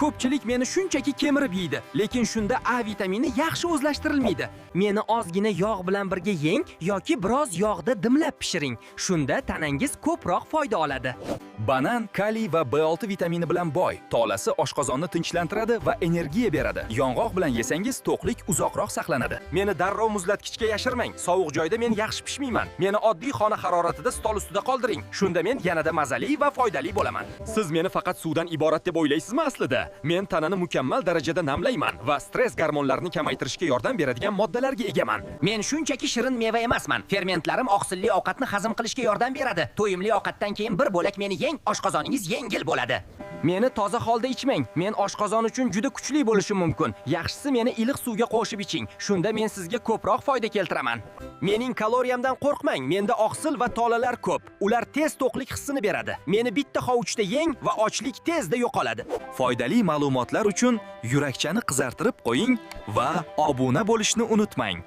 Ko'pchilik meni shunchaki kemirib yeydi, lekin shunda A vitamini yaxshi o'zlashtirilmaydi. Meni ozgina yog' bilan birga yeng yoki biroz yog'da dimlab pishiring. Shunda tanangiz ko'proq foyda oladi. Banan kaliy va B6 vitamini bilan boy. Tolasi oshqozonni tinchlantiradi va energiya beradi. Yong'oq bilan yesangiz to'qlik uzoqroq saqlanadi. Meni darrov muzlatgichga yashirmang. Sovuq joyda men yaxshi pishmayman. Meni oddiy xona haroratida stol ustida qoldiring. Shunda men yanada mazali va foydali bo'laman. Siz meni faqat suvdan iborat deb o'ylaysizmi aslida? Men tanani mukammal darajada namlayman va stress gormonlarini kamaytirishga yordam beradigan moddalarga egaman. Men shunchaki shirin meva emasman. Fermentlarim oqsilli ovqatni hazm qilishga yordam beradi. To'yimli ovqatdan keyin bir bo'lak meni yeng, oshqozoningiz yengil bo'ladi. Meni toza holda ichmang. Men oshqozon uchun juda kuchli bo'lishim mumkin. Yaxshisi meni iliq suvga qo'shib iching. Shunda men sizga ko'proq foyda keltiraman. Mening kaloriyamdan qo'rqmang. Menda oqsil va tolalar ko'p. Ular tez to'qlik hissini beradi. Meni bitta hovuchda yeng va ochlik tezda yo'qoladi. Foydali ma'lumotlar uchun yurakchani qizartirib qo'ying va obuna bo'lishni unutmang.